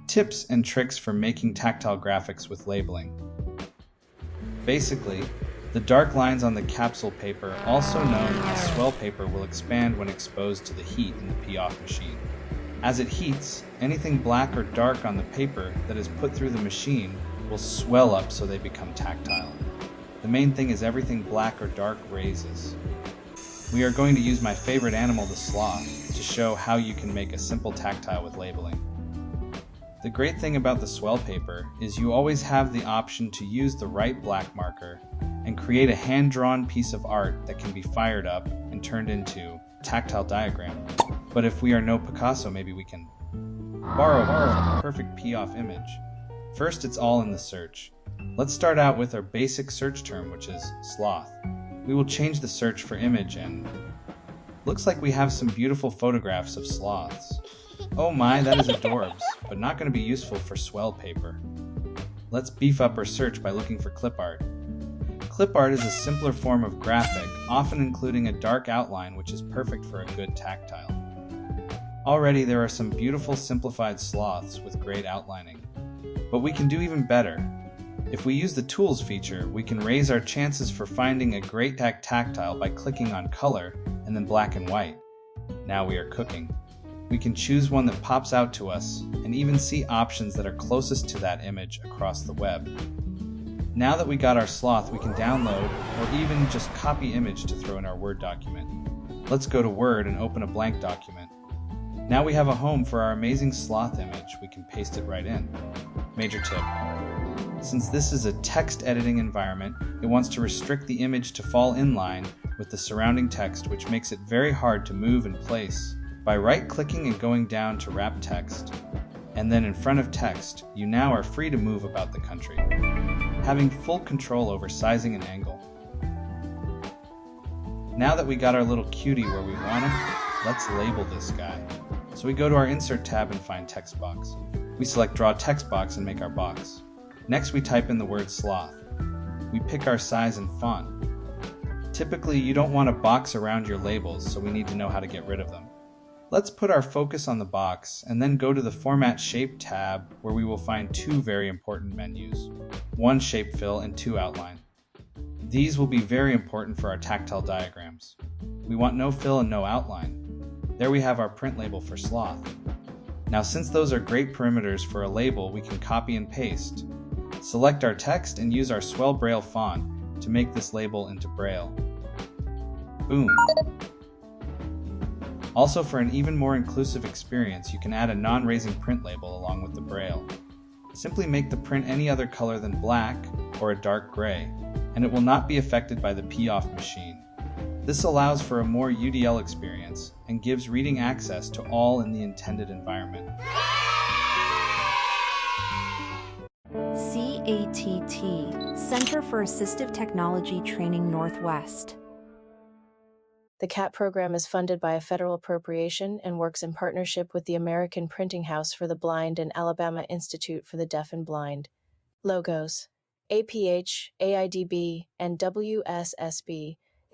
Tips and tricks for making tactile graphics with labeling. Basically, the dark lines on the capsule paper, also known as swell paper, will expand when exposed to the heat in the PIAF machine. As it heats, anything black or dark on the paper that is put through the machine will swell up so they become tactile. The main thing is everything black or dark raises. We are going to use my favorite animal, the sloth, to show how you can make a simple tactile with labeling. The great thing about the swell paper is you always have the option to use the right black marker and create a hand-drawn piece of art that can be fired up and turned into a tactile diagram. But if we are no Picasso, maybe we can borrow a perfect PIAF image. First, it's all in the search. Let's start out with our basic search term, which is sloth. We will change the search for image, and looks like we have some beautiful photographs of sloths. Oh my, that is adorbs, but not going to be useful for swell paper. Let's beef up our search by looking for clip art. Clip art is a simpler form of graphic, often including a dark outline, which is perfect for a good tactile. Already there are some beautiful simplified sloths with great outlining. But we can do even better. If we use the Tools feature, we can raise our chances for finding a great tactile by clicking on Color and then Black and White. Now we are cooking. We can choose one that pops out to us and even see options that are closest to that image across the web. Now that we got our sloth, we can download or even just copy image to throw in our Word document. Let's go to Word and open a blank document. Now we have a home for our amazing sloth image. We can paste it right in. Major tip. Since this is a text editing environment, it wants to restrict the image to fall in line with the surrounding text, which makes it very hard to move and place. By right-clicking and going down to wrap text, and then in front of text, you now are free to move about the country, having full control over sizing and angle. Now that we got our little cutie where we want him, let's label this guy. So we go to our Insert tab and find Text Box. We select Draw Text Box and make our box. Next we type in the word sloth. We pick our size and font. Typically you don't want a box around your labels, so we need to know how to get rid of them. Let's put our focus on the box and then go to the Format Shape tab, where we will find two very important menus, one Shape Fill and two Outline. These will be very important for our tactile diagrams. We want no fill and no outline. There we have our print label for sloth. Now since those are great perimeters for a label, we can copy and paste. Select our text and use our Swell Braille font to make this label into Braille. Boom! Also, for an even more inclusive experience, you can add a non-raising print label along with the Braille. Simply make the print any other color than black or a dark gray, and it will not be affected by the PIAF machine. This allows for a more UDL experience and gives reading access to all in the intended environment. CATT, Center for Assistive Technology Training Northwest. The CATT program is funded by a federal appropriation and works in partnership with the American Printing House for the Blind and Alabama Institute for the Deaf and Blind. Logos: APH, AIDB, and WSSB